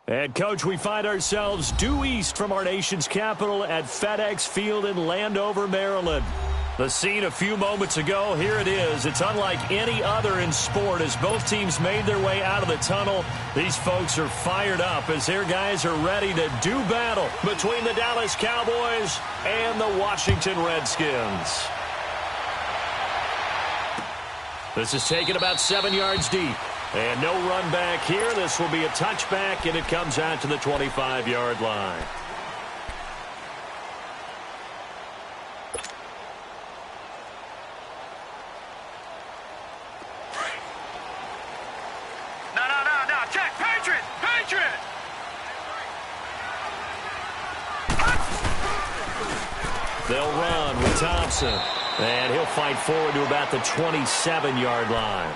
And, Coach, we find ourselves due east from our nation's capital at FedEx Field in Landover, Maryland. The scene a few moments ago, here it is. It's unlike any other in sport as both teams made their way out of the tunnel. These folks are fired up as their guys are ready to do battle between the Dallas Cowboys and the Washington Redskins. This is taken about 7 yards deep. And no run back here. This will be a touchback, and it comes out to the 25-yard line. No. Check. Patriot. They'll run with Thompson. And he'll fight forward to about the 27-yard line.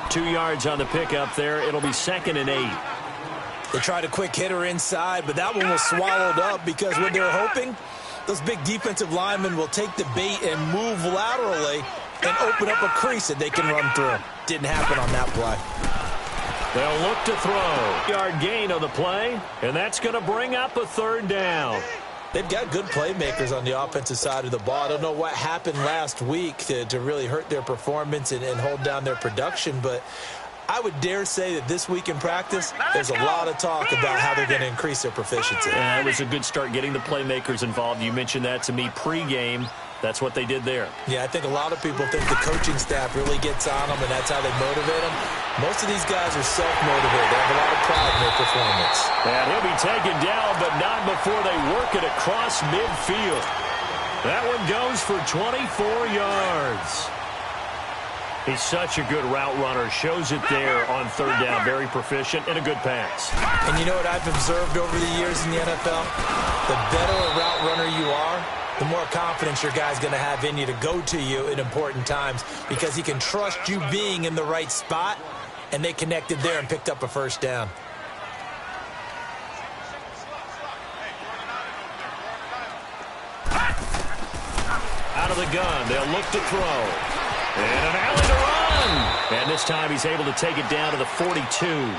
2 yards on the pickup there. It'll be 2nd and 8. They tried a quick hitter inside, but that one was swallowed up because what they're hoping, those big defensive linemen will take the bait and move laterally and open up a crease that they can run through. Didn't happen on that play. They'll look to throw. Yard gain on the play, and that's going to bring up a 3rd down. They've got good playmakers on the offensive side of the ball. I don't know what happened last week to really hurt their performance and hold down their production, but I would dare say that this week in practice, there's a lot of talk about how they're going to increase their proficiency. It was a good start getting the playmakers involved. You mentioned that to me pregame. That's what they did there. Yeah, I think a lot of people think the coaching staff really gets on them, and that's how they motivate them. Most of these guys are self-motivated. They have a lot of pride in their performance. And he'll be taken down, but not before they work it across midfield. That one goes for 24 yards. He's such a good route runner. Shows it there on 3rd down. Very proficient and a good pass. And you know what I've observed over the years in the NFL? The better a route runner you are, the more confidence your guy's going to have in you to go to you in important times because he can trust you being in the right spot, and they connected there and picked up a 1st down. Out of the gun, they'll look to throw. And an alley to run. And this time he's able to take it down to the 42.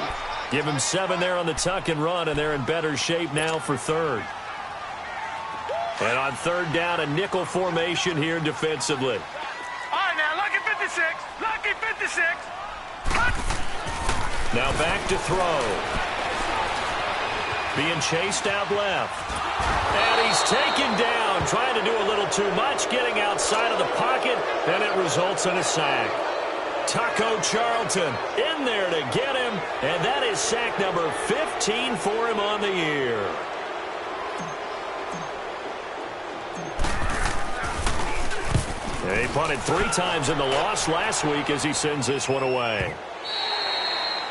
Give him 7 there on the tuck and run, and they're in better shape now for 3rd. And on 3rd down, a nickel formation here defensively. All right, now, lucky 56. Lucky 56. Now back to throw. Being chased out left. And he's taken down, trying to do a little too much, getting outside of the pocket, and it results in a sack. Taco Charlton in there to get him, and that is sack number 15 for him on the year. He punted 3 times in the loss last week as he sends this one away.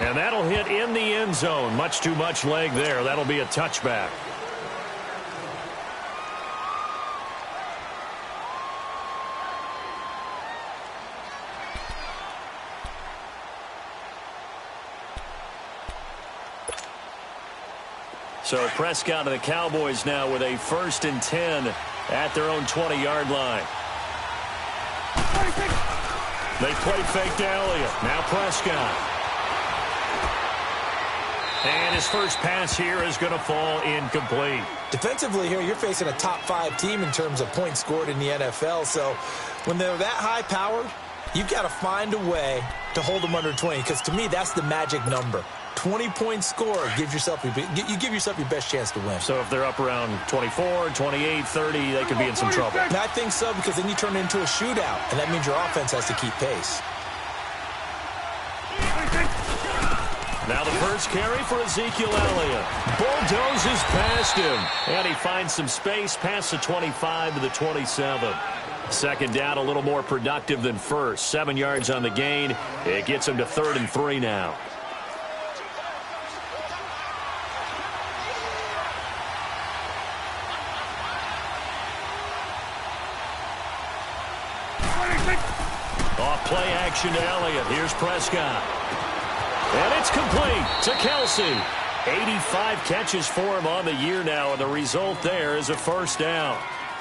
And that'll hit in the end zone. Much too much leg there. That'll be a touchback. So Prescott and the Cowboys now with a 1st and 10 at their own 20-yard line. They play fake to Elliott. Now Prescott. And his first pass here is going to fall incomplete. Defensively here, you're facing a top 5 team in terms of points scored in the NFL. So when they're that high-powered, you've got to find a way to hold them under 20. Because to me, that's the magic number. 20-point score gives yourself you give yourself your best chance to win. So if they're up around 24, 28, 30, they could be in some trouble. And I think so, because then you turn it into a shootout, and that means your offense has to keep pace. Now the first carry for Ezekiel Elliott. Bulldozes past him. And he finds some space past the 25 to the 27. 2nd down, a little more productive than 1st. 7 yards on the gain. It gets him to 3rd and 3 now. Off play action to Elliott. Here's Prescott. And it's complete to Kelsey. 85 catches for him on the year now, and the result there is a 1st down.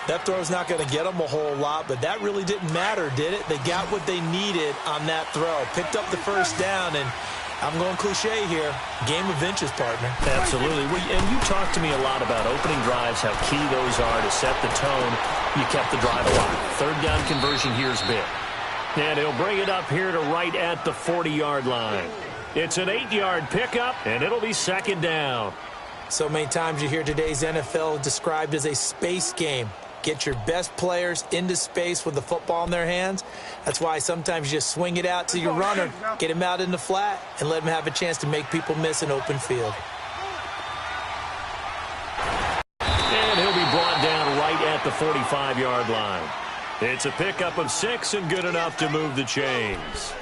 That throw's not going to get them a whole lot, but that really didn't matter, did it? They got what they needed on that throw. Picked up the 1st down, and I'm going cliche here. Game of inches, partner. Absolutely. And you talked to me a lot about opening drives, how key those are to set the tone. You kept the drive alive. Third down conversion here is big. And he'll bring it up here to right at the 40-yard line. It's an 8-yard pickup, and it'll be second down. So many times you hear today's NFL described as a space game. Get your best players into space with the football in their hands. That's why sometimes you just swing it out to your runner, get him out in the flat, and let him have a chance to make people miss an open field. And he'll be brought down right at the 45-yard line. It's a pickup of 6 and good enough to move the chains.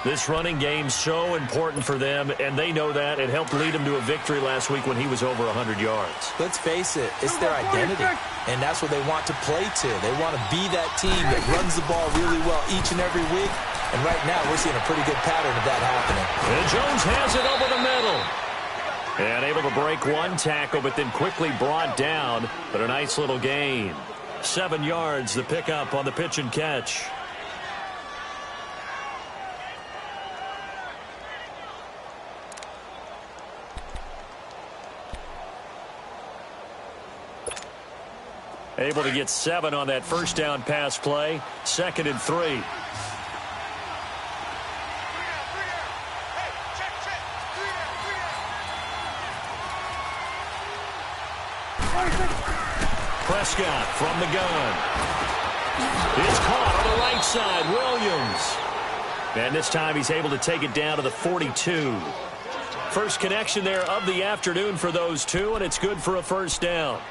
This running game's so important for them, and they know that. It helped lead them to a victory last week when he was over 100 yards. Let's face it, it's their identity, and that's what they want to play to. They want to be that team that runs the ball really well each and every week, and right now we're seeing a pretty good pattern of that happening. And Jones has it over the middle. And able to break one tackle, but then quickly brought down, but a nice little gain. 7 yards, the pickup on the pitch and catch. Able to get 7 on that first down pass play. 2nd and 3. Prescott from the gun. It's caught on the right side. Williams. And this time he's able to take it down to the 42. First connection there of the afternoon for those two, and it's good for a first down.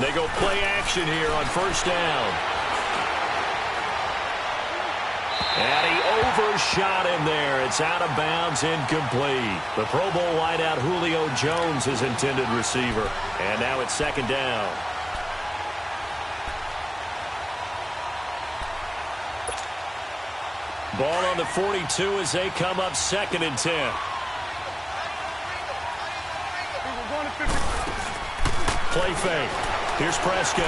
They go play action here on first down. And he overshot him there. It's out of bounds, incomplete. The Pro Bowl wideout Julio Jones, his intended receiver. And now it's second down. Ball on the 42 as they come up 2nd and 10. Play fake. Here's Prescott.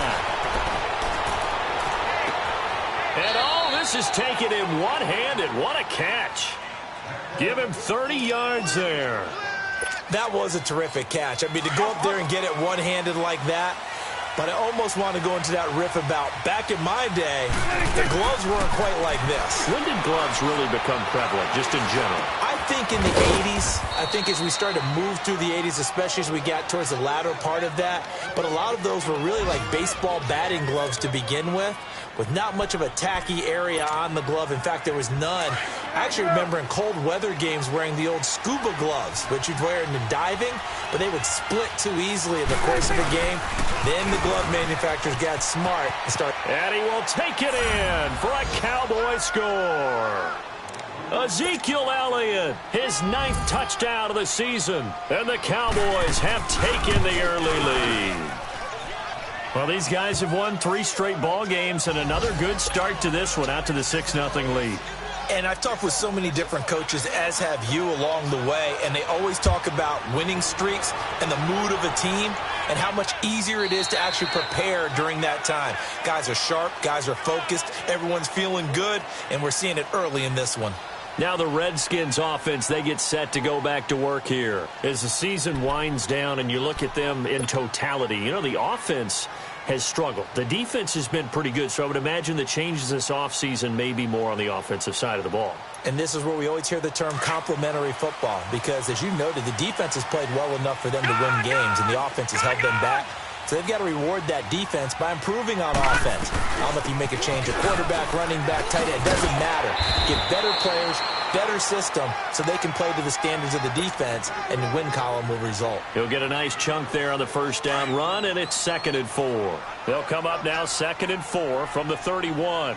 And all this is taken in one-handed. What a catch. Give him 30 yards there. That was a terrific catch. I mean, to go up there and get it one-handed like that, but I almost want to go into that riff about back in my day, the gloves weren't quite like this. When did gloves really become prevalent, just in general? I think in the 80s. I think as we started to move through the 80s, especially as we got towards the latter part of that. But a lot of those were really like baseball batting gloves to begin with not much of a tacky area on the glove. In fact, there was none. I actually remember in cold weather games wearing the old scuba gloves, which you'd wear in the diving, but they would split too easily in the course of a game. Then the glove manufacturers got smart and started. And he will take it in for a Cowboy score. Ezekiel Elliott, his 9th touchdown of the season. And the Cowboys have taken the early lead. Well, these guys have won 3 straight ball games and another good start to this one out to the 6-0 lead. And I've talked with so many different coaches, as have you, along the way, and they always talk about winning streaks and the mood of a team and how much easier it is to actually prepare during that time. Guys are sharp, guys are focused, everyone's feeling good, and we're seeing it early in this one. Now the Redskins offense, they get set to go back to work here. As the season winds down and you look at them in totality, you know, the offense has struggled. The defense has been pretty good, so I would imagine the changes this offseason may be more on the offensive side of the ball. And this is where we always hear the term complementary football, because as you noted, the defense has played well enough for them to win games, and the offense has held them back. So they've got to reward that defense by improving on offense. I don't know if you make a change, a quarterback, running back, tight end, it doesn't matter. Get better players, better system, so they can play to the standards of the defense, and the win column will result. He'll get a nice chunk there on the first down run, and it's 2nd and 4. They'll come up now 2nd and 4 from the 31.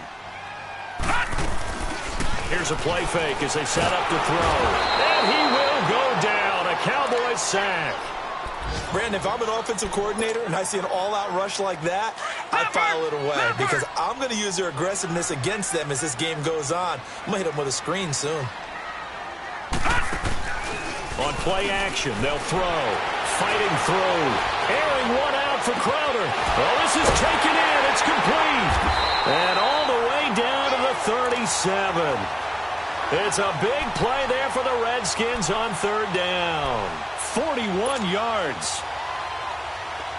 Here's a play fake as they set up to throw. And he will go down. A Cowboys sack. Brandon, if I'm an offensive coordinator and I see an all-out rush like that, I file it away because I'm going to use their aggressiveness against them as this game goes on. I'm going to hit them with a screen soon. On play action, they'll throw. Fighting through. Airing one out for Crowder. Oh, this is taken in. It's complete. And all the way down to the 37. It's a big play there for the Redskins on third down. 41 yards.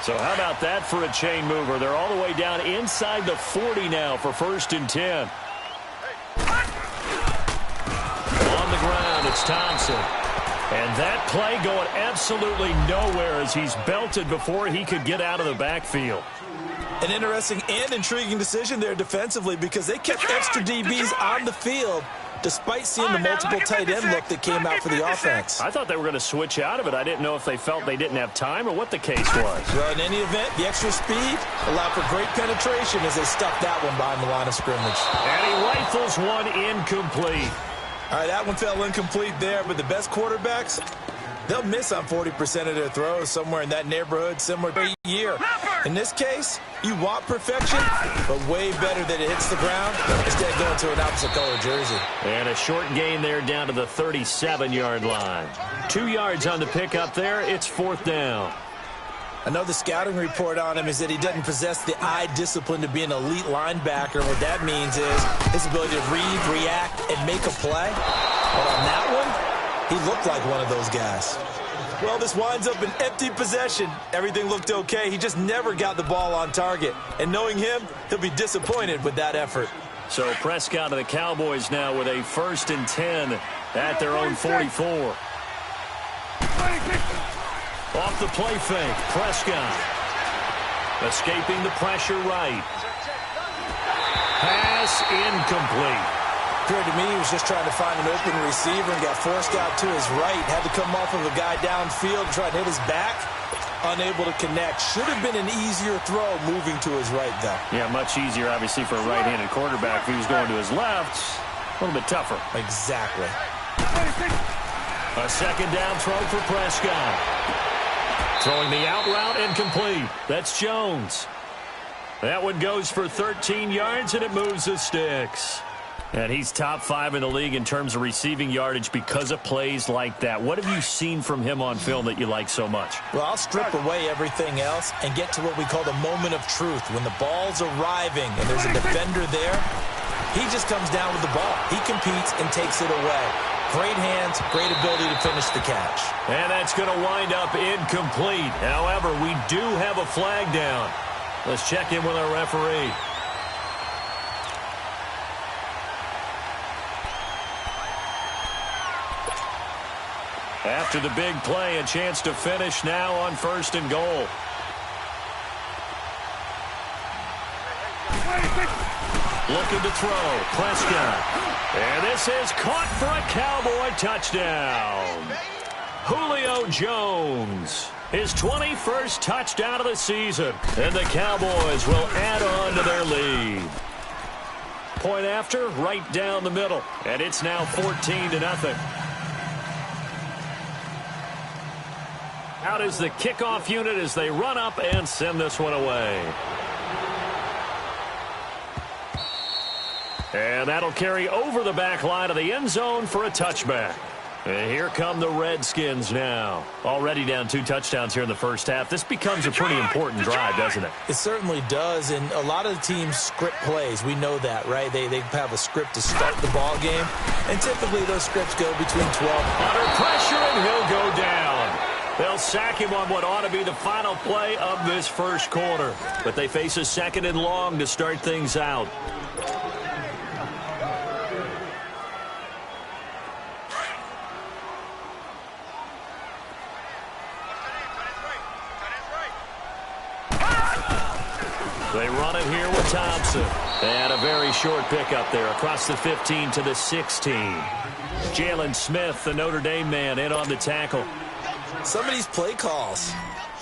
So how about that for a chain mover? They're all the way down inside the 40 now for 1st and 10. On the ground, it's Thompson. And that play going absolutely nowhere as he's belted before he could get out of the backfield. An interesting and intriguing decision there defensively because they kept extra DBs on the field despite seeing the multiple tight end look that came out for the offense. I thought they were going to switch out of it. I didn't know if they felt they didn't have time or what the case was. Well, in any event, the extra speed allowed for great penetration as they stuck that one behind the line of scrimmage. And he rifles one incomplete. All right, that one fell incomplete there, but the best quarterbacks, they'll miss on 40% of their throws, somewhere in that neighborhood, similar to a year. In this case, you want perfection, but way better that it hits the ground instead of going to an opposite color jersey. And a short gain there down to the 37-yard line. 2 yards on the pickup there. It's 4th down. I know the scouting report on him is that he doesn't possess the eye discipline to be an elite linebacker. What that means is his ability to read, react, and make a play. But on that one, he looked like one of those guys. Well, this winds up an empty possession. Everything looked okay. He just never got the ball on target. And knowing him, he'll be disappointed with that effort. So Prescott and the Cowboys now with a 1st and 10 at their own 44. Off the play fake, Prescott. Escaping the pressure right. Pass incomplete. Appeared to me he was just trying to find an open receiver and got forced out to his right. Had to come off of a guy downfield and try to hit his back. Unable to connect. Should have been an easier throw moving to his right, though. Yeah, much easier, obviously, for a right-handed quarterback. If he was going to his left, a little bit tougher. Exactly. A 2nd down throw for Prescott. Throwing the out route incomplete. That's Jones. That one goes for 13 yards, and it moves the sticks. And he's top 5 in the league in terms of receiving yardage because of plays like that. What have you seen from him on film that you like so much? Well, I'll strip away everything else and get to what we call the moment of truth. When the ball's arriving and there's a defender there, he just comes down with the ball. He competes and takes it away. Great hands, great ability to finish the catch. And that's going to wind up incomplete. However, we do have a flag down. Let's check in with our referee. After the big play, a chance to finish now on 1st and goal. Looking to throw. Prescott. And this is caught for a Cowboy touchdown. Julio Jones. His 21st touchdown of the season. And the Cowboys will add on to their lead. Point after, right down the middle. And it's now 14-0. Out is the kickoff unit as they run up and send this one away. And that'll carry over the back line of the end zone for a touchback. And here come the Redskins now. Already down 2 touchdowns here in the first half. This becomes a pretty important drive, doesn't it? It certainly does, and a lot of the teams script plays. We know that, right? They have a script to start the ball game, and typically those scripts go between 12. Under pressure, and he'll go down. They'll sack him on what ought to be the final play of this first quarter. But they face a 2nd and long to start things out. They run it here with Thompson. And a very short pickup there across the 15 to the 16. Jalen Smith, the Notre Dame man, in on the tackle. Some of these play calls,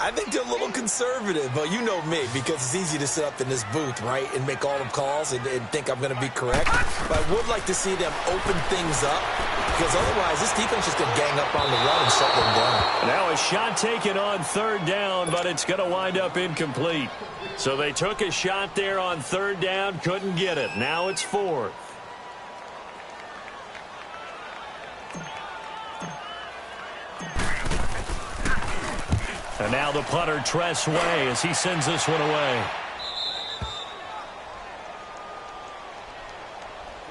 I think they're a little conservative, but you know me, because it's easy to sit up in this booth, right, and make all the calls and think I'm going to be correct. But I would like to see them open things up, because otherwise this defense is going to gang up on the run and shut them down. Now a shot taken on 3rd down, but it's going to wind up incomplete. So they took a shot there on 3rd down, couldn't get it. Now it's 4th. And now the punter, Tress Way, as he sends this one away.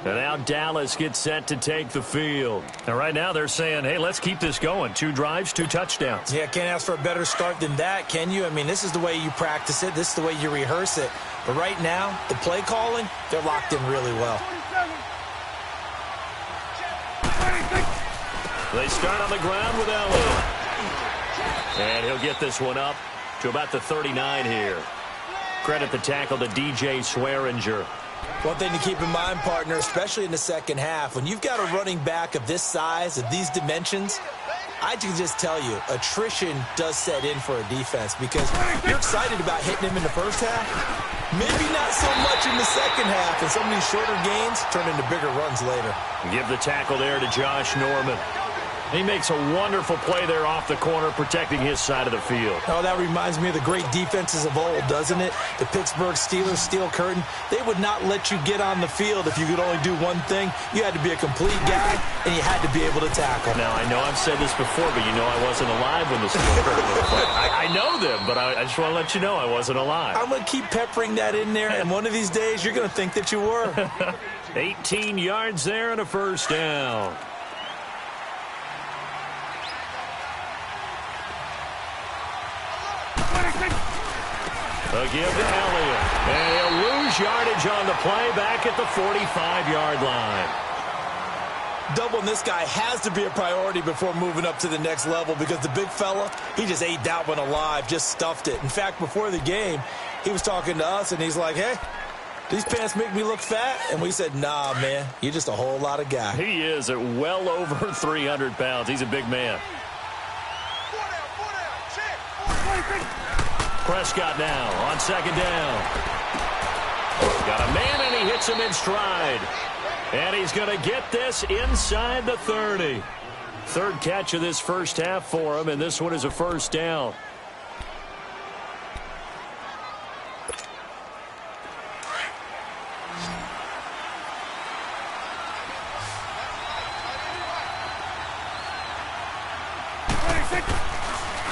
And now Dallas gets set to take the field. And right now they're saying, hey, let's keep this going. 2 drives, 2 touchdowns. Yeah, can't ask for a better start than that, can you? I mean, this is the way you practice it. This is the way you rehearse it. But right now, the play calling, they're locked in really well. They start on the ground with Elliott. And he'll get this one up to about the 39 here. Credit the tackle to DJ Swearinger. One thing to keep in mind, partner, especially in the second half, when you've got a running back of this size, of these dimensions, I can just tell you, attrition does set in for a defense because you're excited about hitting him in the first half. Maybe not so much in the second half, and some of these shorter gains turn into bigger runs later. Give the tackle there to Josh Norman. He makes a wonderful play there off the corner, protecting his side of the field. Oh, that reminds me of the great defenses of old, doesn't it? The Pittsburgh Steelers, Steel Curtain, they would not let you get on the field if you could only do one thing. You had to be a complete guy, and you had to be able to tackle. Now, I know I've said this before, but you know I wasn't alive when the Steel Curtain was played. I know them, but I just want to let you know I wasn't alive. I'm going to keep peppering that in there, and one of these days you're going to think that you were. 18 yards there and a first down. They'll give to Elliott. And he'll lose yardage on the play back at the 45-yard line. Doubling this guy has to be a priority before moving up to the next level because the big fella, he just ate that one alive, just stuffed it. In fact, before the game, he was talking to us, and he's like, hey, these pants make me look fat? And we said, nah, man, you're just a whole lot of guy. He is at well over 300 pounds. He's a big man. Prescott now on second down. Got a man, and he hits him in stride. And he's going to get this inside the 30. Third catch of this first half for him, and this one is a first down.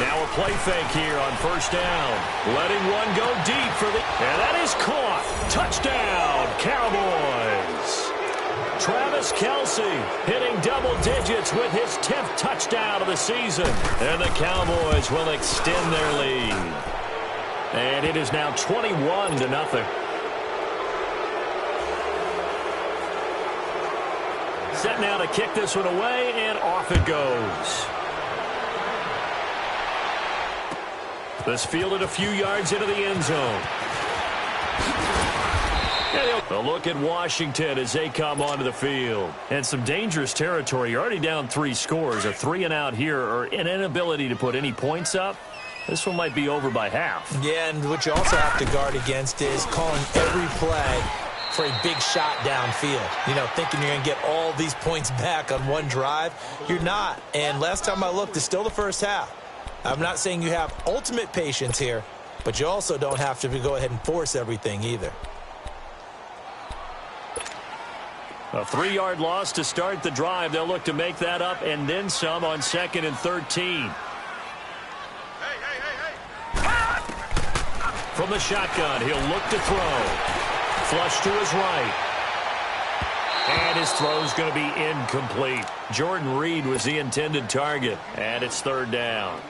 Now a play fake here on first down. Letting one go deep for the... And that is caught. Touchdown, Cowboys. Travis Kelce hitting double digits with his 10th touchdown of the season. And the Cowboys will extend their lead. And it is now 21-0. Set now to kick this one away, and off it goes. This fielded a few yards into the end zone. A look at Washington as they come onto the field. And some dangerous territory. You're already down 3 scores. A 3-and-out here, or an inability to put any points up. This one might be over by half. Yeah, and what you also have to guard against is calling every play for a big shot downfield. You know, thinking you're going to get all these points back on one drive. You're not. And last time I looked, it's still the first half. I'm not saying you have ultimate patience here, but you also don't have to go ahead and force everything either. A 3-yard loss to start the drive. They'll look to make that up and then some on 2nd and 13. From the shotgun, he'll look to throw. Flush to his right. And his throw's going to be incomplete. Jordan Reed was the intended target, and it's 3rd down.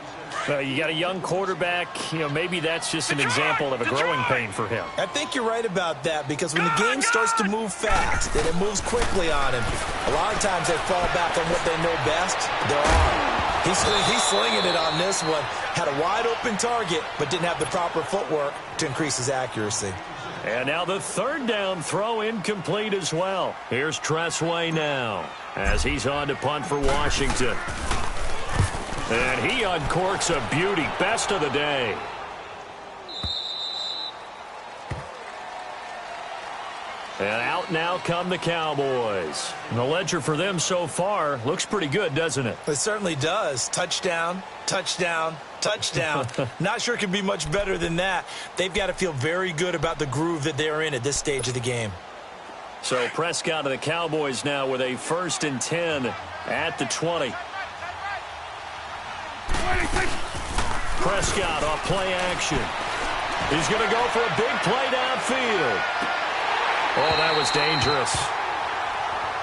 You got a young quarterback, you know, maybe that's just an example of a growing pain for him. I think you're right about that because when the game starts to move fast and it moves quickly on him, a lot of times they fall back on what they know best, their arm. He's slinging it on this one. Had a wide open target, but didn't have the proper footwork to increase his accuracy. And now the 3rd down throw incomplete as well. Here's Tress Way now as he's on to punt for Washington. And he uncorks a beauty. Best of the day. And out now come the Cowboys. And the ledger for them so far looks pretty good, doesn't it? It certainly does. Touchdown, touchdown, touchdown. Not sure it can be much better than that. They've got to feel very good about the groove that they're in at this stage of the game. So Prescott and the Cowboys now with a 1st and 10 at the 20. Prescott off play action. He's going to go for a big play downfield. Oh, that was dangerous.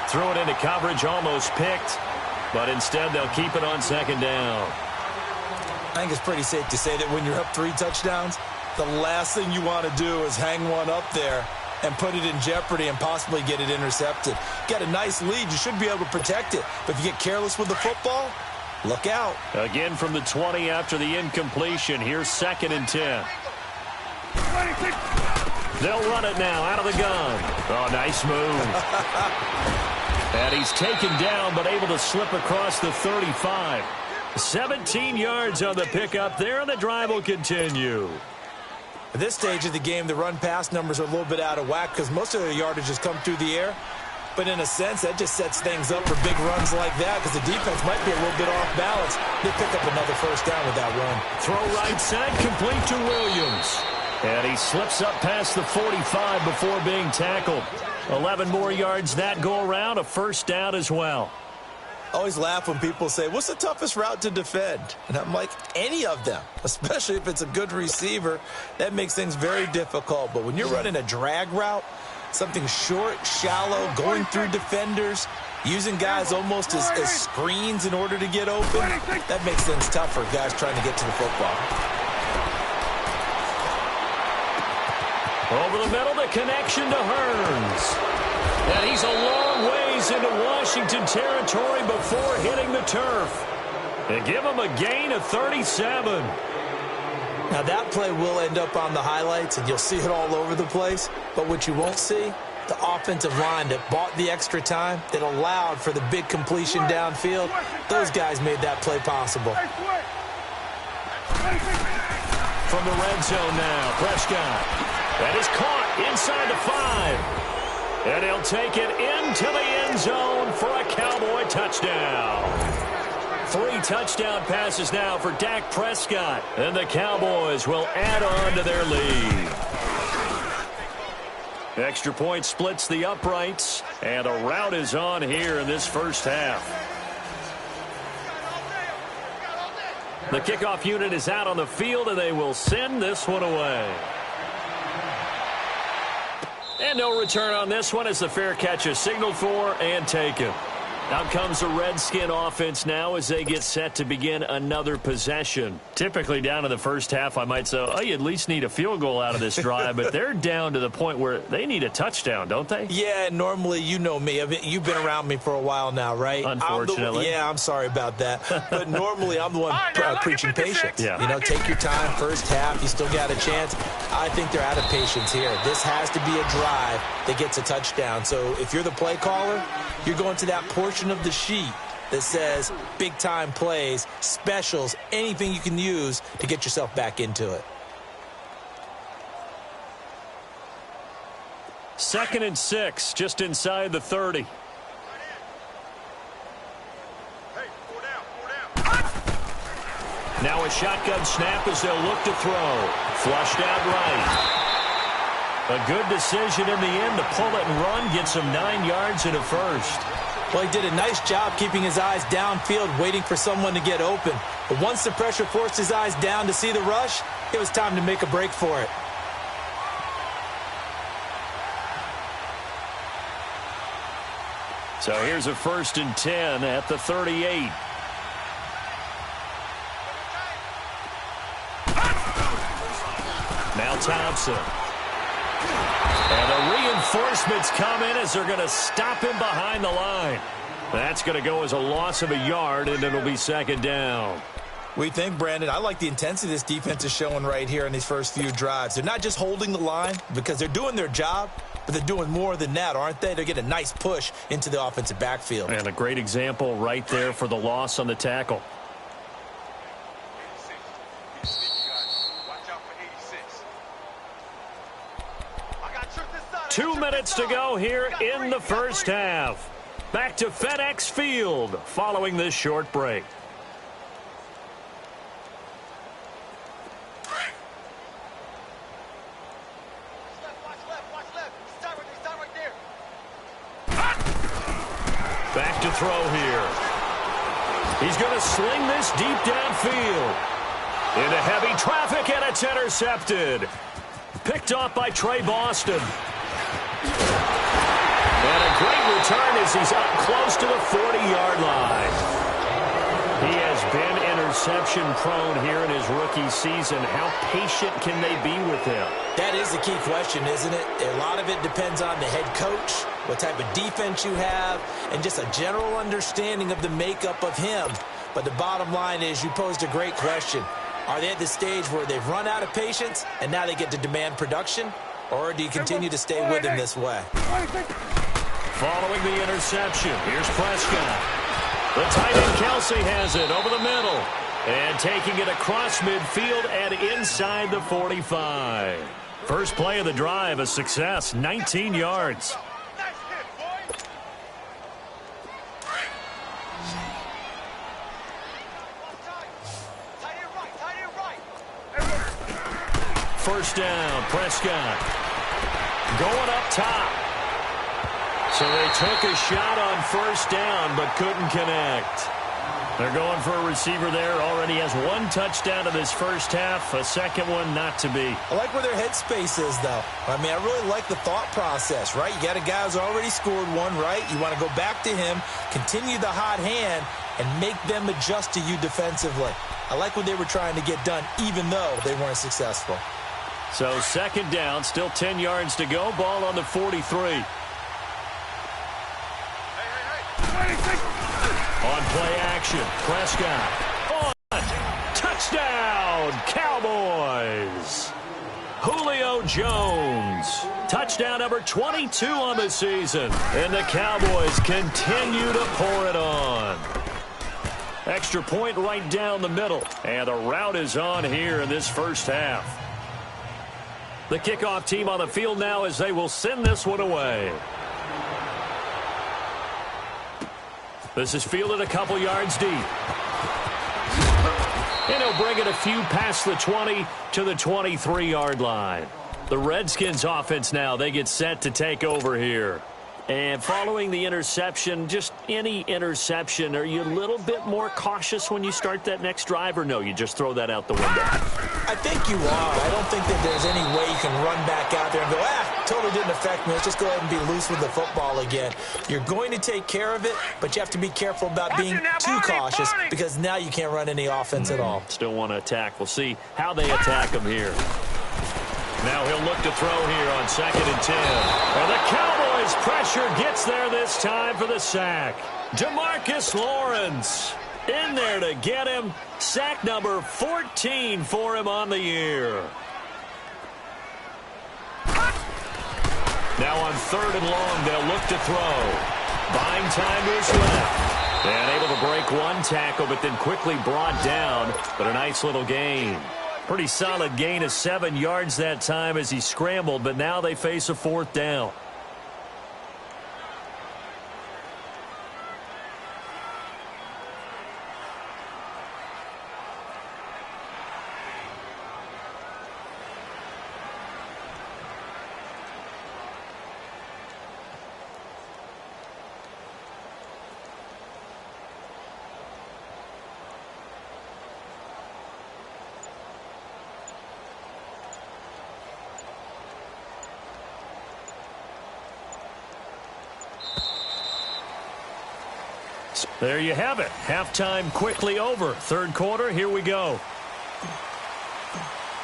Threw it into coverage, almost picked, but instead they'll keep it on second down. I think it's pretty safe to say that when you're up 3 touchdowns, the last thing you want to do is hang one up there and put it in jeopardy and possibly get it intercepted. Get a nice lead, you should be able to protect it. But if you get careless with the football, look out. Again from the 20 after the incompletion. Here's 2nd and 10. They'll run it now out of the gun. Oh, nice move. And he's taken down but able to slip across the 35. 17 yards on the pickup there, and the drive will continue. At this stage of the game, the run-pass numbers are a little bit out of whack because most of their yardage has come through the air. But in a sense, that just sets things up for big runs like that because the defense might be a little bit off balance. They pick up another first down with that run. Throw right side, complete to Williams. And he slips up past the 45 before being tackled. 11 more yards that go around, a first down as well. I always laugh when people say, what's the toughest route to defend? And I'm like, any of them, especially if it's a good receiver. That makes things very difficult. But when you're running a drag route, something short, shallow, going through defenders, using guys almost as screens in order to get open, that makes things tough for guys trying to get to the football. Over the middle, the connection to Hearns. And he's a long ways into Washington territory before hitting the turf. They give him a gain of 37. Now that play will end up on the highlights, and you'll see it all over the place. But what you won't see, the offensive line that bought the extra time, that allowed for the big completion downfield, those guys made that play possible. From the red zone now, Prescott. That is caught inside the 5. And he'll take it into the end zone for a Cowboy touchdown. 3 touchdown passes now for Dak Prescott. And the Cowboys will add on to their lead. Extra point splits the uprights. And a rout is on here in this first half. The kickoff unit is out on the field, and they will send this one away. And no return on this one as the fair catch is signaled for and taken. Out comes the Redskin offense now as they get set to begin another possession. Typically down in the first half, I might say, oh, you at least need a field goal out of this drive, but they're down to the point where they need a touchdown, don't they? Yeah, normally, you know me. I mean, you've been around me for a while now, right? Unfortunately. I'm sorry about that. But normally, I'm the one preaching patience. Yeah. You know, take your time, first half, you still got a chance. I think they're out of patience here. This has to be a drive that gets a touchdown. So if you're the play caller, you're going to that portion of the sheet that says big-time plays, specials, anything you can use to get yourself back into it. 2nd and 6, just inside the 30. Now a shotgun snap as they'll look to throw. Flushed out right. A good decision in the end to pull it and run, gets him 9 yards and a first. Well, he did a nice job keeping his eyes downfield, waiting for someone to get open. But once the pressure forced his eyes down to see the rush, it was time to make a break for it. So here's a 1st and 10 at the 38. Now Thompson. And the reinforcements come in as they're going to stop him behind the line. That's going to go as a loss of a yard, and it'll be 2nd down. We think, Brandon, I like the intensity this defense is showing right here in these first few drives. They're not just holding the line because they're doing their job, but they're doing more than that, aren't they? They're getting a nice push into the offensive backfield. And a great example right there for the loss on the tackle. 2 minutes to go here in the first half. Back to FedEx Field following this short break. Back to throw here. He's going to sling this deep downfield. Into heavy traffic, and it's intercepted. Picked off by Trey Boston. And a great return as he's up close to the 40-yard line. He has been interception-prone here in his rookie season. How patient can they be with him? That is the key question, isn't it? A lot of it depends on the head coach, what type of defense you have, and just a general understanding of the makeup of him. But the bottom line is you posed a great question. Are they at the stage where they've run out of patience and now they get to demand production? Or do you continue to stay with him this way? Following the interception, here's Prescott. The tight end Kelsey has it over the middle. And taking it across midfield and inside the 45. First play of the drive, a success, 19 yards. First down, Prescott. Going up top. So they took a shot on first down, but couldn't connect. They're going for a receiver there. Already has one touchdown in this first half. A second one not to be. I like where their headspace is, though. I mean, I really like the thought process, right? You got a guy who's already scored one, right? You want to go back to him, continue the hot hand, and make them adjust to you defensively. I like what they were trying to get done, even though they weren't successful. So second down, still 10 yards to go. Ball on the 43. On play action, Prescott. On. Touchdown, Cowboys. Julio Jones. Touchdown number 22 on the season. And the Cowboys continue to pour it on. Extra point right down the middle. And the route is on here in this first half. The kickoff team on the field now as they will send this one away. This is fielded a couple yards deep. And he'll bring it a few past the 20 to the 23-yard line. The Redskins offense now, they get set to take over here. And following the interception, just any interception, are you a little bit more cautious when you start that next drive, or no, you just throw that out the window? I think you are. I don't think that there's any way you can run back out there and go, totally didn't affect me. Let's just go ahead and be loose with the football again. You're going to take care of it, but you have to be careful about being too cautious because now you can't run any offense at all. Still want to attack. We'll see how they attack him here. Now he'll look to throw here on 2nd and 10. And the Cowboys pressure gets there this time for the sack. DeMarcus Lawrence in there to get him. Sack number 14 for him on the year. Now on 3rd and long, they'll look to throw. Buying time to his left. And able to break one tackle, but then quickly brought down. But a nice little gain. Pretty solid gain of 7 yards that time as he scrambled, but now they face a 4th down. There you have it. Halftime quickly over. 3rd quarter, here we go.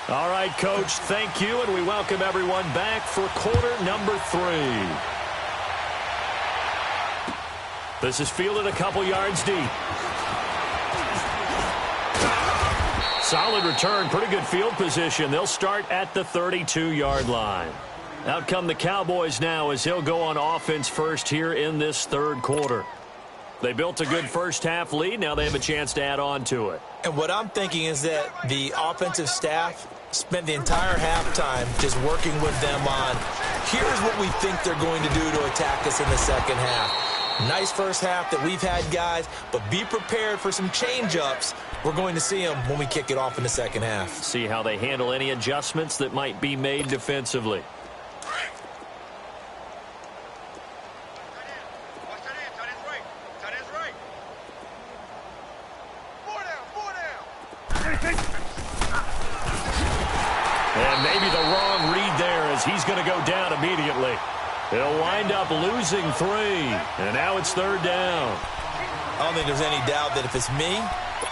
All right, Coach, thank you, and we welcome everyone back for quarter number 3. This is fielded a couple yards deep. Solid return, pretty good field position. They'll start at the 32-yard line. Out come the Cowboys now as he'll go on offense first here in this 3rd quarter. They built a good first half lead. Now they have a chance to add on to it. And what I'm thinking is that the offensive staff spent the entire halftime just working with them on, here's what we think they're going to do to attack us in the second half. Nice first half that we've had, guys, but be prepared for some change-ups. We're going to see them when we kick it off in the second half. See how they handle any adjustments that might be made defensively. And maybe the wrong read there as he's going to go down immediately. He'll wind up losing 3. And now it's 3rd down. I don't think there's any doubt that if it's me,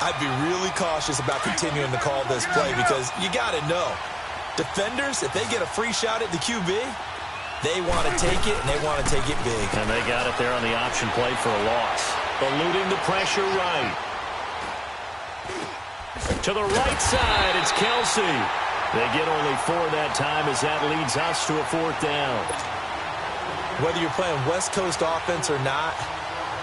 I'd be really cautious about continuing to call this play because you got to know, defenders, if they get a free shot at the QB, they want to take it, and they want to take it big. And they got it there on the option play for a loss. Eluding the pressure right. To the right side, it's Kelsey. They get only 4 that time as that leads us to a 4th down. Whether you're playing West Coast offense or not,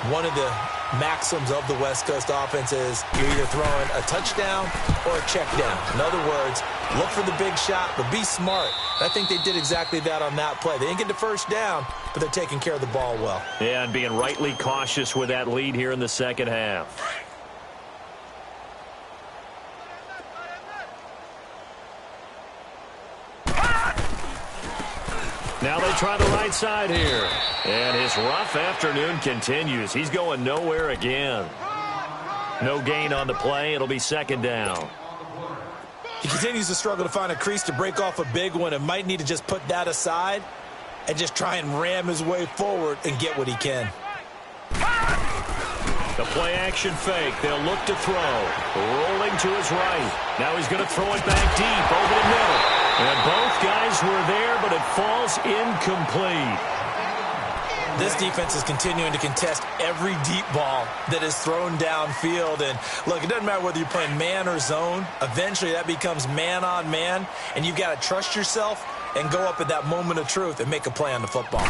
one of the maxims of the West Coast offense is you're either throwing a touchdown or a check down. In other words, look for the big shot, but be smart. I think they did exactly that on that play. They didn't get the first down, but they're taking care of the ball well. Yeah, and being rightly cautious with that lead here in the second half. Now they try the right side here. And his rough afternoon continues. He's going nowhere again. No gain on the play. It'll be 2nd down. He continues to struggle to find a crease to break off a big one and might need to just put that aside and just try and ram his way forward and get what he can. The play action fake. They'll look to throw. Rolling to his right. Now he's going to throw it back deep over the middle. And both guys were there, but it falls incomplete. This defense is continuing to contest every deep ball that is thrown downfield. And look, it doesn't matter whether you're playing man or zone. Eventually that becomes man on man, and you've got to trust yourself and go up at that moment of truth and make a play on the football.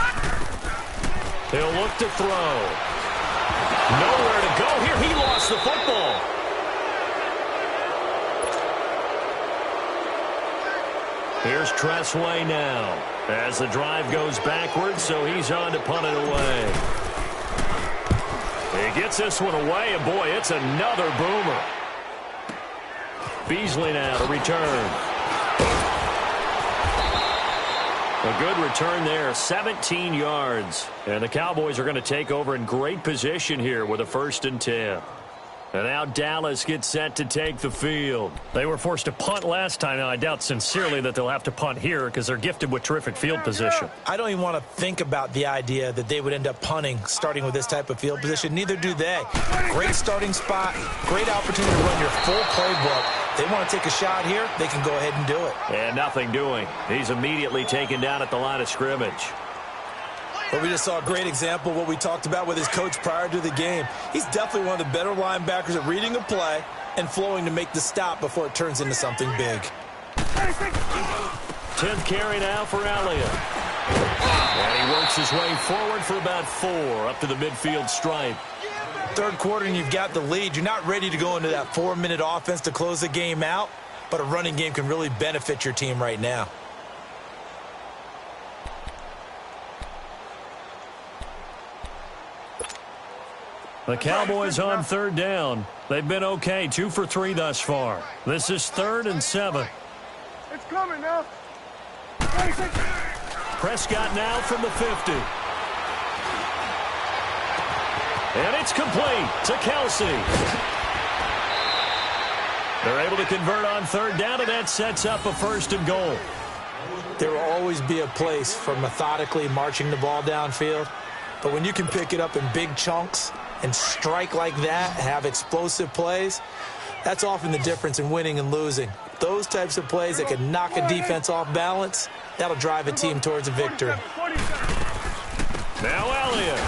He'll look to throw. Nowhere to go here. He lost the football. Here's Tressway now as the drive goes backwards, so he's on to punt it away. He gets this one away, and boy, it's another boomer. Beasley now to return. A good return there, 17 yards. And the Cowboys are going to take over in great position here with a 1st and 10. And now Dallas gets set to take the field. They were forced to punt last time. Now, I doubt sincerely that they'll have to punt here because they're gifted with terrific field position. I don't even want to think about the idea that they would end up punting starting with this type of field position. Neither do they. Great starting spot, great opportunity to run your full playbook. They want to take a shot here, they can go ahead and do it. And nothing doing. He's immediately taken down at the line of scrimmage. But we just saw a great example of what we talked about with his coach prior to the game. He's definitely one of the better linebackers at reading a play and flowing to make the stop before it turns into something big. 10th carry now for Elliott. And he works his way forward for about 4 up to the midfield stripe. 3rd quarter and you've got the lead. You're not ready to go into that 4-minute offense to close the game out, but a running game can really benefit your team right now. The Cowboys on 3rd down. They've been okay, 2 for 3 thus far. This is 3rd and 7. It's coming now. Prescott now from the 50. And it's complete to Kelsey. They're able to convert on 3rd down, and that sets up a 1st and goal. There will always be a place for methodically marching the ball downfield, but when you can pick it up in big chunks and strike like that, have explosive plays, that's often the difference in winning and losing. Those types of plays that can knock a defense off balance, that'll drive a team towards a victory. Now Elliott.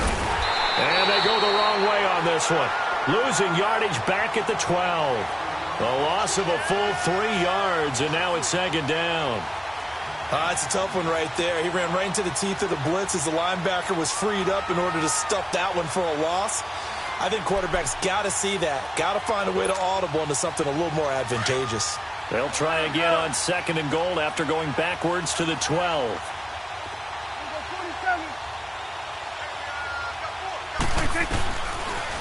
And they go the wrong way on this one. Losing yardage back at the 12. A loss of a full 3 yards, and now it's 2nd down. It's a tough one right there. He ran right into the teeth of the blitz as the linebacker was freed up in order to stuff that one for a loss. I think quarterbacks got to see that. Got to find a way to audible into something a little more advantageous. They'll try again on 2nd and goal after going backwards to the 12.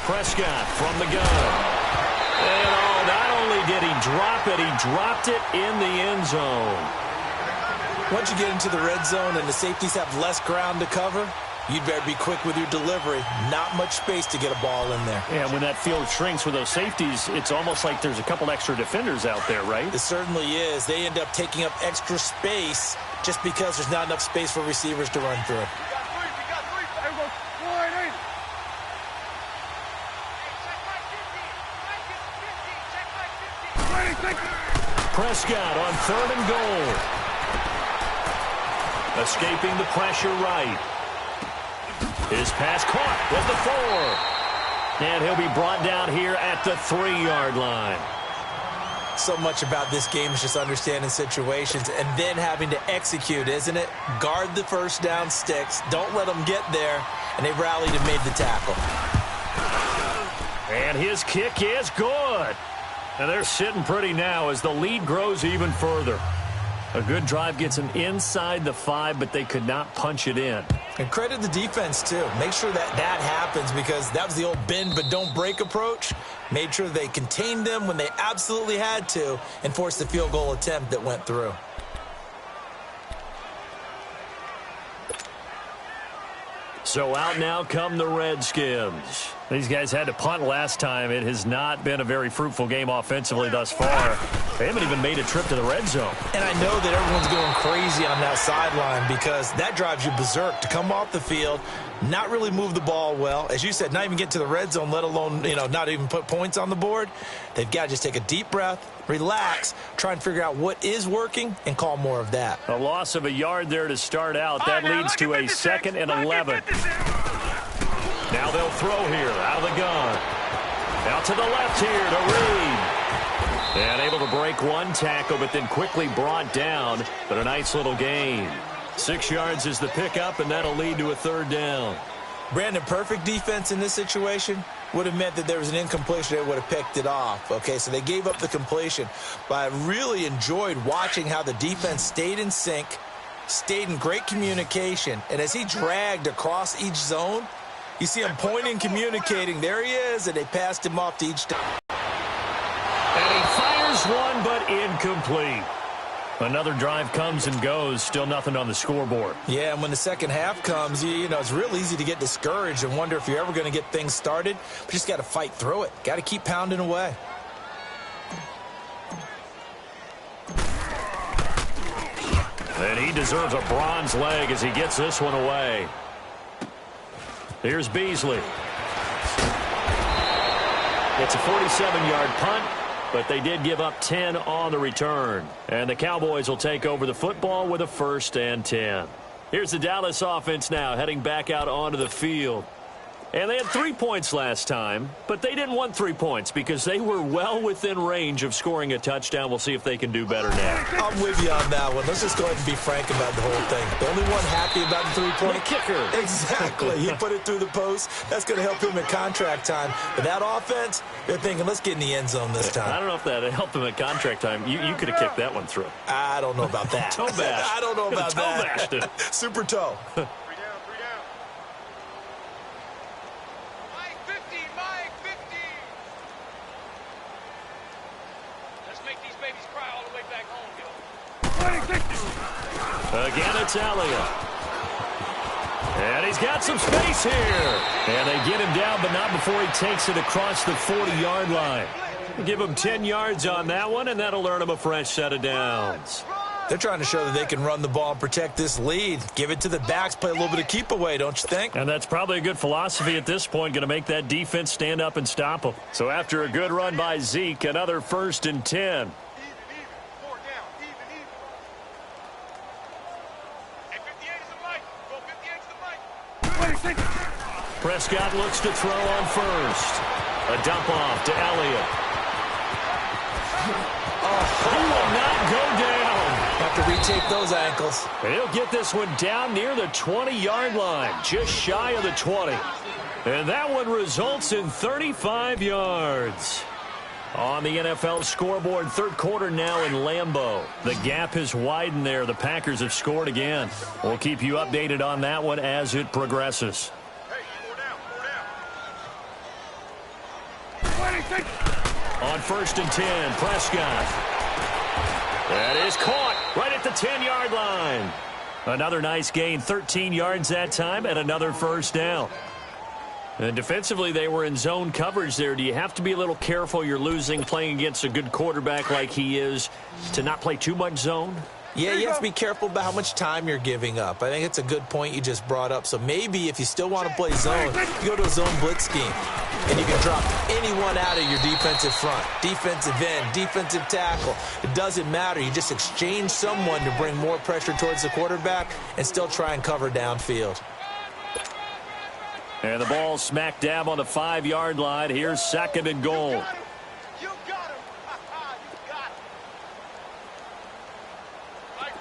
Prescott from the gun. And not only did he drop it, he dropped it in the end zone. Once you get into the red zone and the safeties have less ground to cover, you'd better be quick with your delivery. Not much space to get a ball in there. Yeah, when that field shrinks with those safeties, it's almost like there's a couple extra defenders out there, right? It certainly is. They end up taking up extra space just because there's not enough space for receivers to run through. Prescott on 3rd and goal. Escaping the pressure right. His pass caught with the 4. And he'll be brought down here at the 3-yard line. So much about this game is just understanding situations and then having to execute, isn't it? Guard the first down sticks. Don't let them get there. And they rallied and made the tackle. And his kick is good. And they're sitting pretty now as the lead grows even further. A good drive gets them inside the 5, but they could not punch it in. And credit the defense, too. Make sure that happens because that was the old bend but don't break approach. Made sure they contained them when they absolutely had to and forced the field goal attempt that went through. So out now come the Redskins. These guys had to punt last time. It has not been a very fruitful game offensively thus far. They haven't even made a trip to the red zone. And I know that everyone's going crazy on that sideline because that drives you berserk to come off the field, not really move the ball well. As you said, not even get to the red zone, let alone, not even put points on the board. They've got to just take a deep breath, relax, try and figure out what is working, and call more of that. A loss of a yard there to start out. That leads to a 2nd and 11. Now they'll throw here out of the gun. Out to the left here to Reed. And able to break one tackle, but then quickly brought down. But a nice little gain. 6 yards is the pickup, and that'll lead to a 3rd down. Brandon, perfect defense in this situation would have meant that there was an incompletion that would have picked it off. Okay, so they gave up the completion. But I really enjoyed watching how the defense stayed in sync, stayed in great communication, and as he dragged across each zone, you see him pointing, communicating. There he is, and they passed him off to each time. And he fires one, but incomplete. Another drive comes and goes. Still nothing on the scoreboard. Yeah, and when the second half comes, it's real easy to get discouraged and wonder if you're ever going to get things started. But you just got to fight through it. Got to keep pounding away. And he deserves a bronze leg as he gets this one away. Here's Beasley. It's a 47-yard punt, but they did give up 10 on the return. And the Cowboys will take over the football with a 1st and 10. Here's the Dallas offense now heading back out onto the field. And they had 3 points last time, but they didn't want 3 points because they were well within range of scoring a touchdown. We'll see if they can do better now. I'm with you on that one. Let's just go ahead and be frank about the whole thing. The only one happy about the 3-point kicker. Exactly. He put it through the post. That's going to help him in contract time. But that offense, they're thinking, let's get in the end zone this time. I don't know if that helped him at contract time. You could have kicked that one through. I don't know about that. Toe bash. I don't know about toe that. Bashed it. Super toe. Again, it's Elliott. And he's got some space here. And they get him down, but not before he takes it across the 40-yard line. Give him 10 yards on that one, and that'll earn him a fresh set of downs. They're trying to show that they can run the ball and protect this lead. Give it to the backs, play a little bit of keep away, don't you think? And that's probably a good philosophy at this point, going to make that defense stand up and stop them. So after a good run by Zeke, another 1st and 10. Prescott looks to throw on 1st. A dump off to Elliott. He will not go down. Have to retake those ankles. He'll get this one down near the 20-yard line, just shy of the 20. And that one results in 35 yards. On the NFL scoreboard, 3rd quarter now in Lambeau. The gap has widened there. The Packers have scored again. We'll keep you updated on that one as it progresses. On 1st and 10, Prescott. That is caught right at the 10-yard line. Another nice gain, 13 yards that time, and another first down. And defensively, they were in zone coverage there. Do you have to be a little careful you're losing playing against a good quarterback like he is to not play too much zone? Yeah, you have to be careful about how much time you're giving up. I think it's a good point you just brought up. So maybe if you still want to play zone, you go to a zone blitz scheme. And you can drop anyone out of your defensive front. Defensive end, defensive tackle. It doesn't matter. You just exchange someone to bring more pressure towards the quarterback and still try and cover downfield. And the ball smack dab on the 5-yard line. Here's 2nd and goal. You got him. You got him. Mike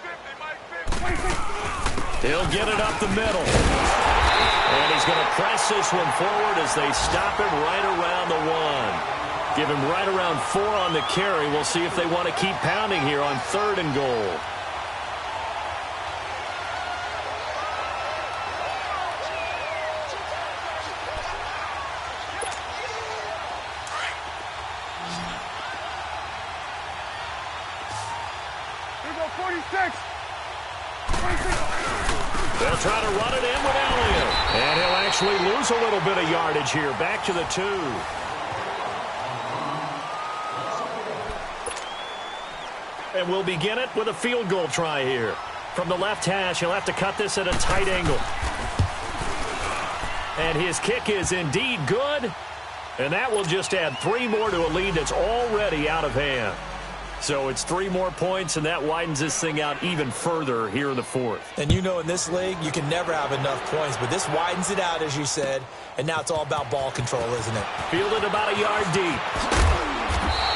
50. He'll get it up the middle. And he's going to press this one forward as they stop him right around the 1. Give him right around 4 on the carry. We'll see if they want to keep pounding here on 3rd and goal. They'll try to run it in with Elliott. And he'll actually lose a little bit of yardage here. Back to the 2. And we'll begin it with a field goal try here. From the left hash, he'll have to cut this at a tight angle. And his kick is indeed good. And that will just add 3 more to a lead that's already out of hand. So it's 3 more points, and that widens this thing out even further here in the 4th. And you know in this league, you can never have enough points, but this widens it out, as you said, and now it's all about ball control, isn't it? Fielded about a yard deep.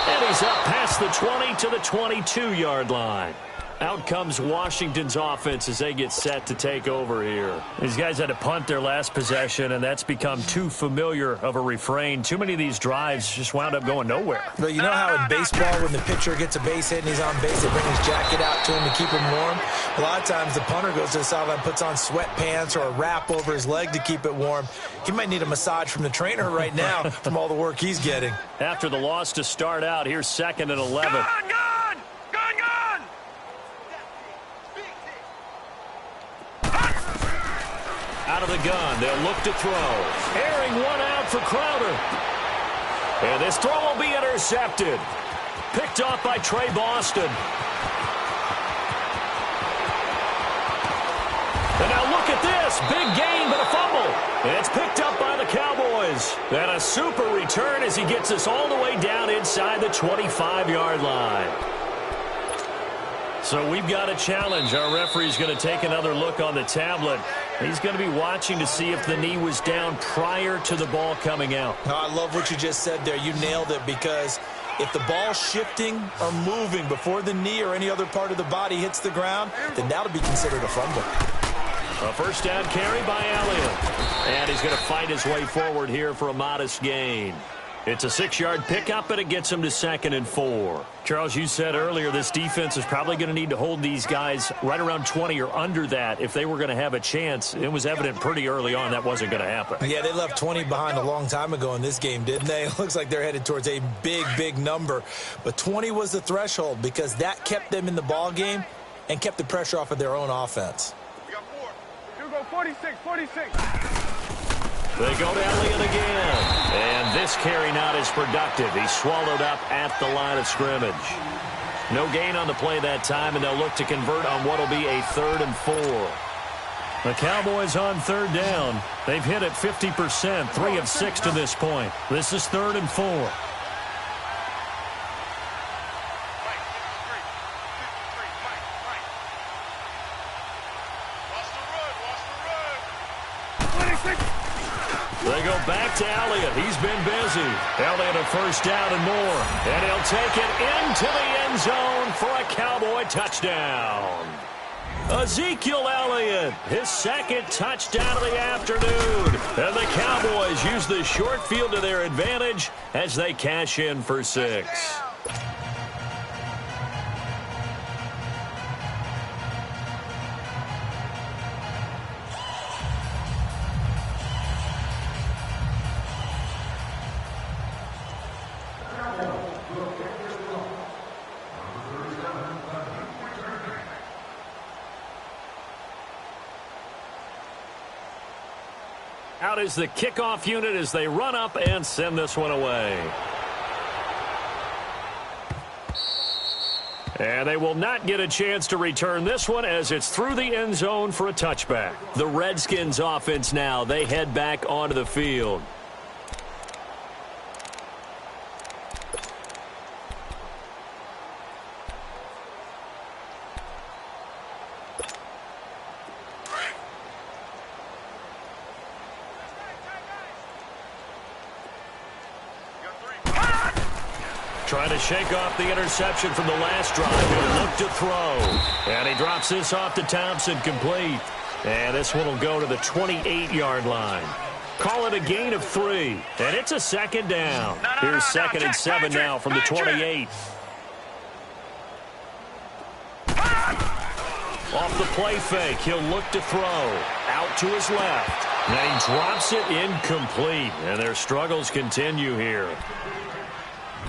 And he's up past the 20 to the 22-yard line. Out comes Washington's offense as they get set to take over here. These guys had to punt their last possession, and that's become too familiar of a refrain. Too many of these drives just wound up going nowhere. But you know how in baseball, when the pitcher gets a base hit and he's on base, they bring his jacket out to him to keep him warm? A lot of times the punter goes to the sideline, puts on sweatpants or a wrap over his leg to keep it warm. He might need a massage from the trainer right now from all the work he's getting. After the loss to start out, here's 2nd and 11. Gone! Out of the gun, they'll look to throw. Airing one out for Crowder. And this throw will be intercepted. Picked off by Trey Boston. And now look at this. Big gain, but a fumble. And it's picked up by the Cowboys. And a super return as he gets us all the way down inside the 25-yard line. So we've got a challenge. Our referee's going to take another look on the tablet. He's going to be watching to see if the knee was down prior to the ball coming out. No, I love what you just said there. You nailed it, because if the ball's shifting or moving before the knee or any other part of the body hits the ground, then that'll be considered a fumble. A first down carry by Elliott. And he's going to fight his way forward here for a modest gain. It's a 6-yard pickup, and it gets him to 2nd and 4. Charles, you said earlier this defense is probably going to need to hold these guys right around 20 or under that if they were going to have a chance. It was evident pretty early on that wasn't going to happen. Yeah, they left 20 behind a long time ago in this game, didn't they? It looks like they're headed towards a big, big number. But 20 was the threshold because that kept them in the ball game and kept the pressure off of their own offense. We got 4. You go 46. They go to Elliott again. And this carry not as productive. He's swallowed up at the line of scrimmage. No gain on the play that time, and they'll look to convert on what will be a 3rd and 4. The Cowboys on 3rd down. They've hit it 50%, 3 of 6 to this point. This is 3rd and 4. They go back to Elliott. He's been busy. Elliott a first down and more. And he'll take it into the end zone for a Cowboy touchdown. Ezekiel Elliott, his 2nd touchdown of the afternoon. And the Cowboys use the short field to their advantage as they cash in for 6. Out is the kickoff unit as they run up and send this one away. And they will not get a chance to return this one as it's through the end zone for a touchback. The Redskins offense now, they head back onto the field. Trying to shake off the interception from the last drive. He'll look to throw. And he drops this off to Thompson, complete. And this one will go to the 28-yard line. Call it a gain of 3. And it's a second down. Here's second and 7 now from the 28. Off the play fake, he'll look to throw. Out to his left. And he drops it incomplete. And their struggles continue here.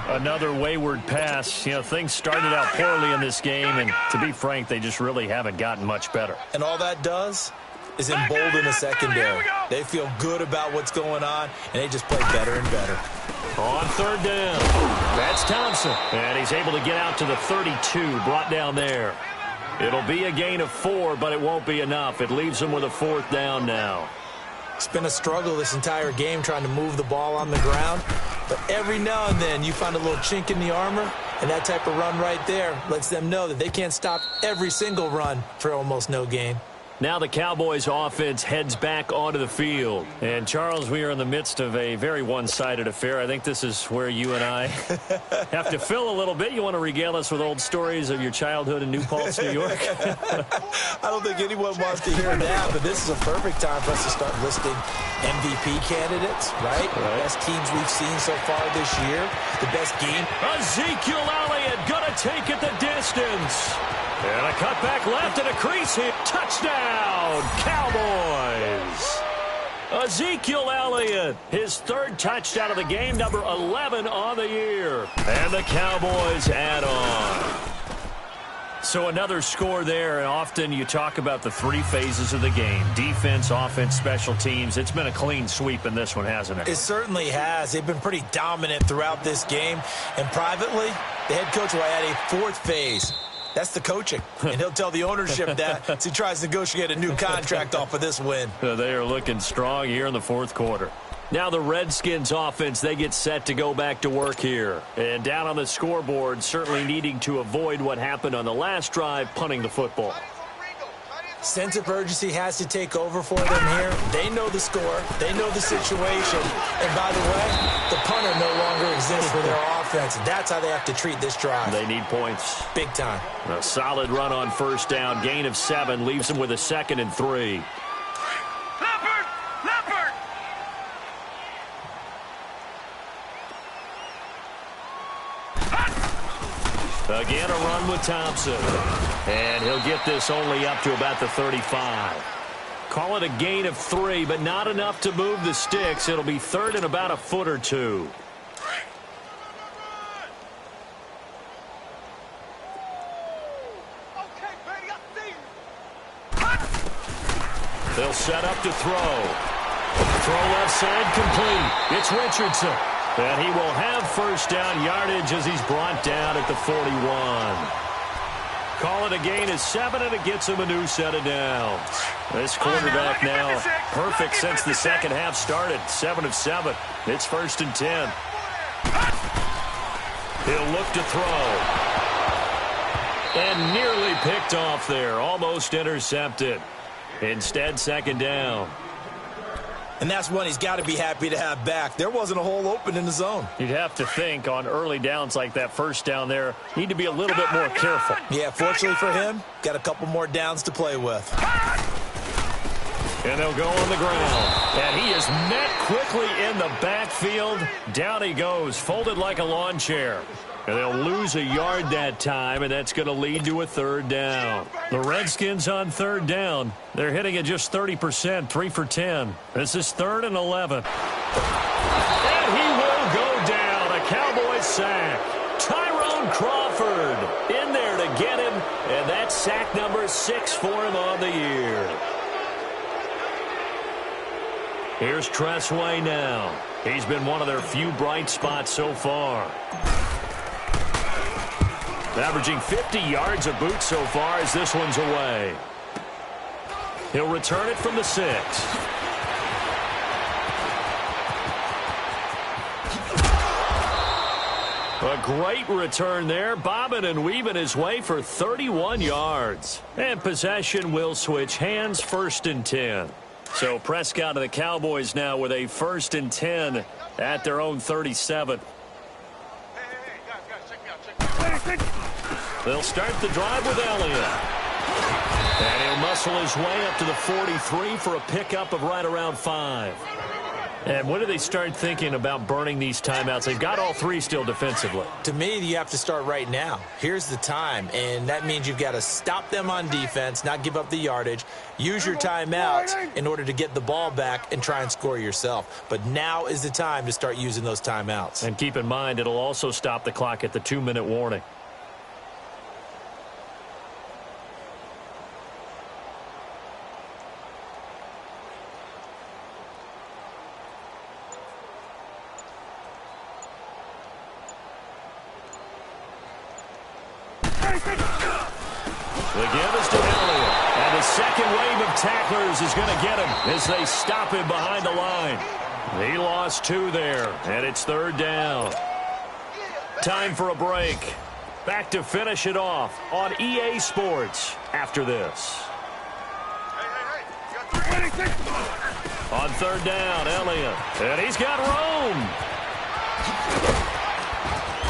Another wayward pass. You know, things started out poorly in this game, and to be frank, they just really haven't gotten much better. And all that does is embolden the secondary. They feel good about what's going on, and they just play better and better. On third down, that's Thompson. And he's able to get out to the 32, brought down there. It'll be a gain of 4, but it won't be enough. It leaves them with a 4th down now. It's been a struggle this entire game trying to move the ball on the ground. But every now and then you find a little chink in the armor, and that type of run right there lets them know that they can't stop every single run for almost no gain. Now the Cowboys offense heads back onto the field. And, Charles, we are in the midst of a very one-sided affair. I think this is where you and I have to fill a little bit. You want to regale us with old stories of your childhood in New Paltz, New York? I don't think anyone wants to hear that, but this is a perfect time for us to start listing MVP candidates, right? The best teams we've seen so far this year, the best game. Ezekiel Elliott going to take it the distance. And a cutback left and a crease hit. Touchdown, Cowboys. Ezekiel Elliott, his 3rd touchdown of the game, number 11 on the year. And the Cowboys add on. So another score there, and often you talk about the 3 phases of the game. Defense, offense, special teams. It's been a clean sweep in this one, hasn't it? It certainly has. They've been pretty dominant throughout this game. And privately, the head coach will add a 4th phase. That's the coaching, and he'll tell the ownership that as he tries to negotiate a new contract off of this win. They are looking strong here in the 4th quarter. Now the Redskins offense, they get set to go back to work here. And down on the scoreboard, certainly needing to avoid what happened on the last drive, punting the football. Sense of urgency has to take over for them here. They know the score. They know the situation. And by the way, the punter no longer exists for their offense. That's how they have to treat this drive. They need points. Big time. A solid run on first down. Gain of 7 leaves them with a 2nd and 3. Leopard! Again, a run with Thompson. And he'll get this only up to about the 35. Call it a gain of 3, but not enough to move the sticks. It'll be 3rd and about a foot or 2. They'll set up to throw. Throw left side complete. It's Richardson. And he will have first down yardage as he's brought down at the 41. Call it a gain of 7, and it gets him a new set of downs. This quarterback now perfect since the second half started. 7 of 7. It's 1st and 10. He'll look to throw. And nearly picked off there. Almost intercepted. Instead, 2nd down. And that's one he's got to be happy to have back. There wasn't a hole open in the zone. You'd have to think on early downs like that, first down there, need to be a little bit more careful. Yeah, fortunately for him, got a couple more downs to play with. And they'll go on the ground. And he is met quickly in the backfield. Down he goes, folded like a lawn chair. And they'll lose a yard that time, and that's going to lead to a 3rd down. The Redskins on 3rd down. They're hitting at just 30%, 3 for 10. This is 3rd and 11. And he will go down. A Cowboys sack. Tyrone Crawford in there to get him, and that's sack number 6 for him on the year. Here's Tressway now. He's been one of their few bright spots so far. Averaging 50 yards a boot so far as this one's away. He'll return it from the 6. A great return there, bobbing and weaving his way for 31 yards. And possession will switch hands, 1st and 10. So Prescott and the Cowboys now with a 1st and 10 at their own 37. They'll start the drive with Elliott. And he'll muscle his way up to the 43 for a pickup of right around 5. And when do they start thinking about burning these timeouts? They've got all 3 still defensively. To me, you have to start right now. Here's the time, and that means you've got to stop them on defense, not give up the yardage, use your timeouts in order to get the ball back and try and score yourself. But now is the time to start using those timeouts. And keep in mind, it'll also stop the clock at the 2-minute warning. The give is to Elliott. And the second wave of tacklers is going to get him as they stop him behind the line. He lost 2 there, and it's 3rd down. Time for a break. Back to finish it off on EA Sports after this. On 3rd down, Elliott. And he's got room.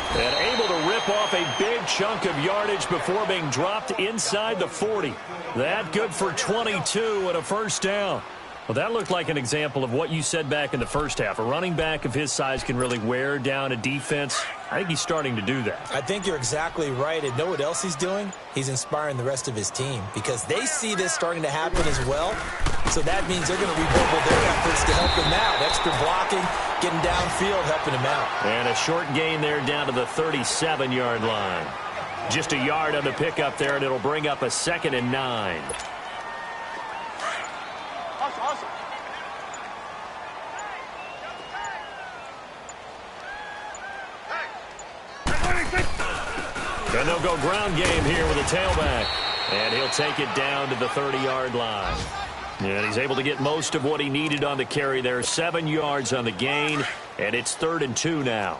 And able to rip off a big chunk of yardage before being dropped inside the 40. That good for 22 and a 1st down. Well, that looked like an example of what you said back in the first half. A running back of his size can really wear down a defense. I think he's starting to do that. I think you're exactly right. And know what else he's doing? He's inspiring the rest of his team because they see this starting to happen as well. So that means they're going to redouble their efforts to help him out. Extra blocking, getting downfield, helping him out. And a short gain there down to the 37-yard line. Just a yard on the pickup there, and it'll bring up a 2nd and 9. And they'll go ground game here with a tailback. And he'll take it down to the 30-yard line. And he's able to get most of what he needed on the carry there. 7 yards on the gain, and it's 3rd and 2 now.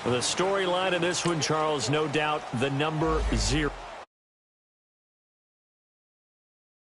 The storyline of this one, Charles, no doubt the number 0.